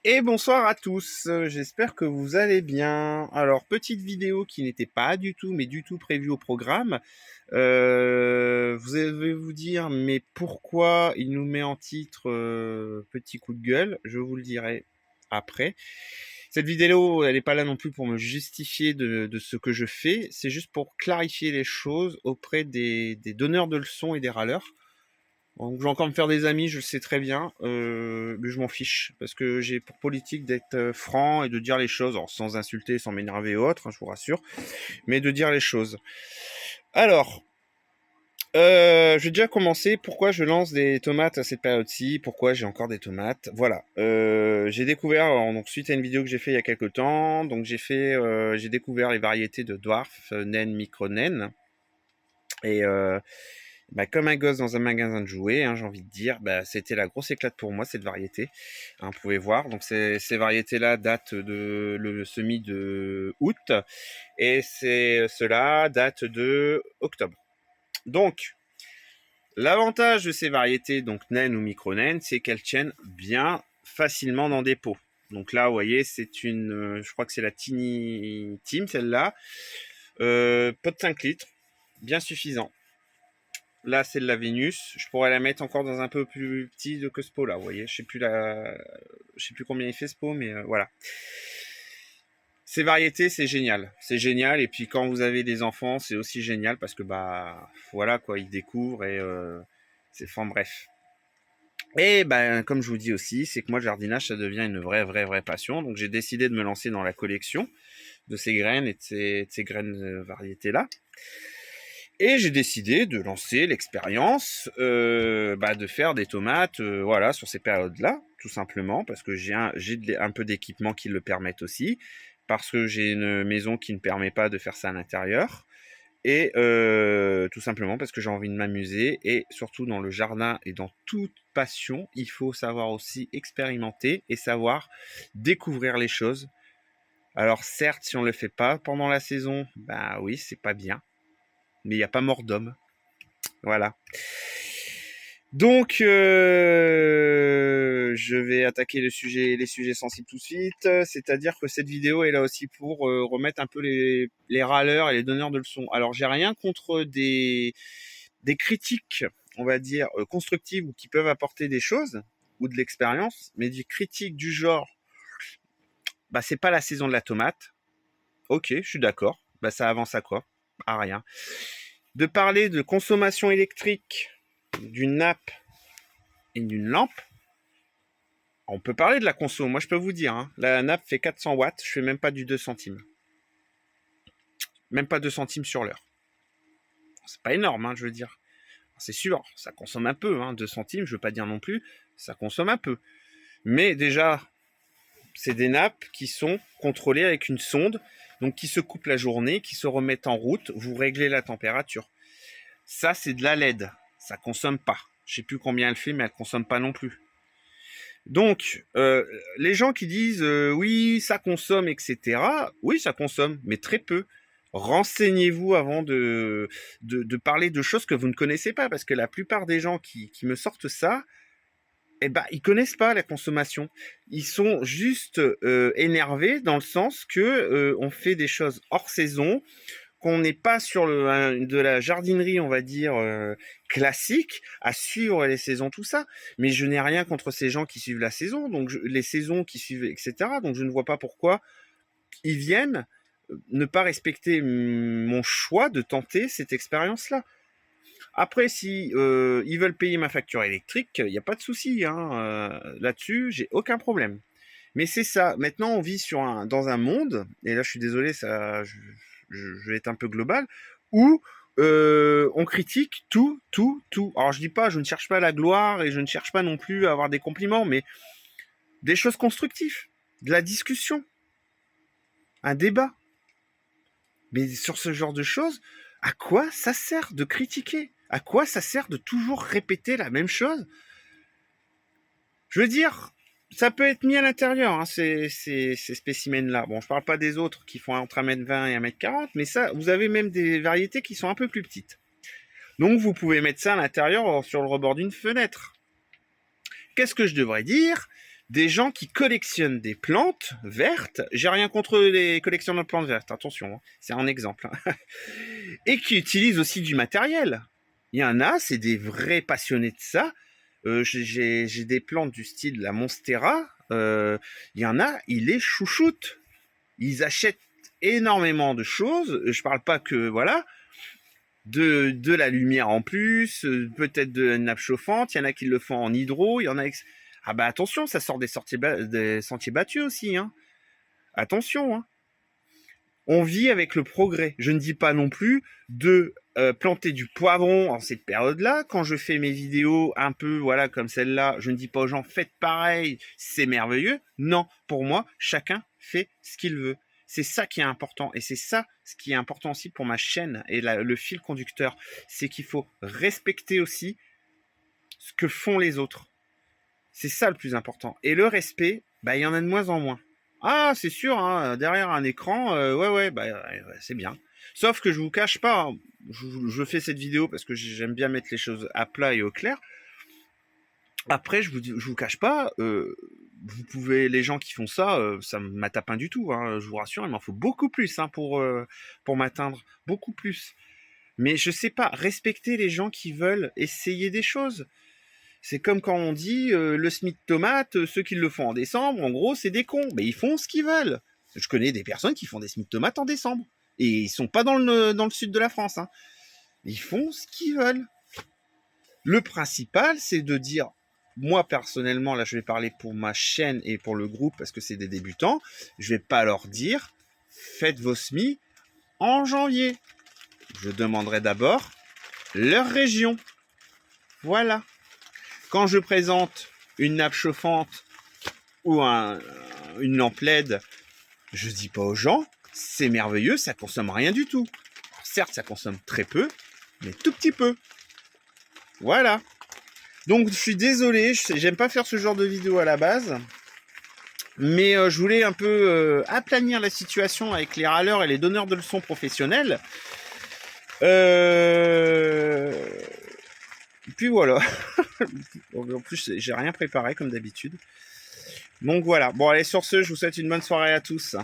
Et bonsoir à tous, j'espère que vous allez bien. Alors, petite vidéo qui n'était pas du tout, mais du tout prévue au programme. Vous allez vous dire, mais pourquoi il nous met en titre petit coup de gueule? Je vous le dirai après. Cette vidéo, elle n'est pas là non plus pour me justifier de ce que je fais, c'est juste pour clarifier les choses auprès des donneurs de leçons et des râleurs. Donc, je vais encore me faire des amis, je le sais très bien, mais je m'en fiche, parce que j'ai pour politique d'être franc et de dire les choses, alors sans insulter, sans m'énerver et autres, hein, je vous rassure, mais de dire les choses. Alors, je vais déjà commencer. Pourquoi je lance des tomates à cette période-ci? Pourquoi j'ai encore des tomates? Voilà. J'ai découvert, alors, donc suite à une vidéo que j'ai fait il y a quelques temps, donc j'ai découvert les variétés de dwarf, naine, micro naine, et bah, comme un gosse dans un magasin de jouets, hein, j'ai envie de dire, bah, c'était la grosse éclate pour moi cette variété. Hein, vous pouvez voir. Donc ces variétés-là datent de le semis de août et ceux-là datent de octobre. Donc l'avantage de ces variétés, donc naine ou micro-naine, c'est qu'elles tiennent bien facilement dans des pots. Donc là, vous voyez, c'est une, je crois que c'est la Tiny Team, celle-là. Pot de 5 litres, bien suffisant. Là, c'est de la Vénus. Je pourrais la mettre encore dans un peu plus petit que ce pot là. Vous voyez, je sais plus combien il fait ce pot, mais voilà. Ces variétés, c'est génial. C'est génial. Et puis quand vous avez des enfants, c'est aussi génial parce que bah voilà quoi, ils découvrent et c'est enfin bref. Et ben comme je vous dis aussi, c'est que moi le jardinage ça devient une vraie passion. Donc j'ai décidé de me lancer dans la collection de ces graines et de ces graines variétés là. Et j'ai décidé de lancer l'expérience, de faire des tomates, voilà, sur ces périodes-là, tout simplement, parce que j'ai un peu d'équipement qui le permettent aussi, parce que j'ai une maison qui ne permet pas de faire ça à l'intérieur, et tout simplement parce que j'ai envie de m'amuser, et surtout dans le jardin et dans toute passion, il faut savoir aussi expérimenter et savoir découvrir les choses. Alors certes, si on ne le fait pas pendant la saison, bah oui, c'est pas bien, mais il n'y a pas mort d'homme. Voilà. Donc, je vais attaquer les sujets sensibles tout de suite. C'est-à-dire que cette vidéo est là aussi pour remettre un peu les râleurs et les donneurs de leçons. Alors, j'ai rien contre des critiques, on va dire, constructives ou qui peuvent apporter des choses ou de l'expérience, mais des critiques du genre, bah, c'est pas la saison de la tomate. Ok, je suis d'accord. Bah, ça avance à quoi? À rien. De parler de consommation électrique d'une nappe et d'une lampe, on peut parler de la conso. Moi, je peux vous dire, hein, la nappe fait 400 watts, je fais même pas du 2 centimes. Même pas 2 centimes sur l'heure. C'est pas énorme, hein, je veux dire. C'est sûr, ça consomme un peu, hein, 2 centimes, je veux pas dire non plus, ça consomme un peu. Mais déjà, c'est des nappes qui sont contrôlées avec une sonde, donc qui se coupent la journée, qui se remettent en route, vous réglez la température. Ça, c'est de la LED, ça consomme pas. Je sais plus combien elle fait, mais elle consomme pas non plus. Donc, les gens qui disent oui, ça consomme, etc. Oui, ça consomme, mais très peu. Renseignez-vous avant de parler de choses que vous ne connaissez pas, parce que la plupart des gens qui me sortent ça, eh ben, ils connaissent pas la consommation. Ils sont juste énervés dans le sens que on fait des choses hors saison, qu'on n'est pas sur de la jardinerie, on va dire, classique, à suivre les saisons, tout ça. Mais je n'ai rien contre ces gens qui suivent la saison, donc les saisons qui suivent, etc. Donc je ne vois pas pourquoi ils viennent ne pas respecter mon choix de tenter cette expérience-là. Après, si ils veulent payer ma facture électrique, il n'y a pas de souci, hein, là-dessus, j'ai aucun problème. Mais c'est ça. Maintenant, on vit dans un monde, et là, je suis désolé, je vais être un peu global, où on critique tout. Alors, je dis pas, je ne cherche pas la gloire et je ne cherche pas non plus à avoir des compliments, mais des choses constructives, de la discussion, un débat. Mais sur ce genre de choses, à quoi ça sert de critiquer? À quoi ça sert de toujours répéter la même chose? Je veux dire, ça peut être mis à l'intérieur, hein, ces spécimens-là. Bon, je parle pas des autres qui font entre 1,20 m et 1,40 m, mais ça, vous avez même des variétés qui sont un peu plus petites. Donc, vous pouvez mettre ça à l'intérieur sur le rebord d'une fenêtre. Qu'est-ce que je devrais dire? des gens qui collectionnent des plantes vertes. J'ai rien contre les collectionneurs de plantes vertes, attention, hein, c'est un exemple. Hein, et qui utilisent aussi du matériel. Il y en a, c'est des vrais passionnés de ça. J'ai des plantes du style la Monstera. Il y en a, ils les chouchoutent. Ils achètent énormément de choses. Je parle pas que, voilà, de la lumière en plus, peut-être de la nappe chauffante. Il y en a qui le font en hydro. Il y en a... Ah bah attention, ça sort des sentiers battus aussi. Hein. Attention, hein. On vit avec le progrès. Je ne dis pas non plus de planter du poivron en cette période-là. Quand je fais mes vidéos un peu, voilà, comme celle-là, je ne dis pas aux gens faites pareil, c'est merveilleux. Non, pour moi, chacun fait ce qu'il veut. C'est ça qui est important. Et c'est ça ce qui est important aussi pour ma chaîne et le fil conducteur. C'est qu'il faut respecter aussi ce que font les autres. C'est ça le plus important. Et le respect, bah, il y en a de moins en moins. Ah, c'est sûr, hein, derrière un écran, ouais, c'est bien. Sauf que je vous cache pas, hein, je fais cette vidéo parce que j'aime bien mettre les choses à plat et au clair. Après, je vous cache pas, vous pouvez, les gens qui font ça, ça m'atteint du tout. Hein, je vous rassure, il m'en faut beaucoup plus hein, pour m'atteindre, beaucoup plus. Mais je sais pas, respecter les gens qui veulent essayer des choses. C'est comme quand on dit le Smith tomate, ceux qui le font en décembre, en gros, c'est des cons. Mais ils font ce qu'ils veulent. Je connais des personnes qui font des Smith tomates en décembre. Et ils sont pas dans le sud de la France. Hein. Ils font ce qu'ils veulent. Le principal, c'est de dire, moi personnellement, là je vais parler pour ma chaîne et pour le groupe parce que c'est des débutants, je vais pas leur dire, faites vos semis en janvier. Je demanderai d'abord leur région. Voilà. Quand je présente une nappe chauffante ou une lampe LED, je dis pas aux gens, c'est merveilleux, ça consomme rien du tout. Alors, certes, ça consomme très peu, mais tout petit peu. Voilà. Donc, je suis désolé, j'aime pas faire ce genre de vidéo à la base, mais je voulais un peu aplanir la situation avec les râleurs et les donneurs de leçons professionnels. Puis voilà. En plus, j'ai rien préparé comme d'habitude. Donc voilà. Bon, allez, sur ce, je vous souhaite une bonne soirée à tous.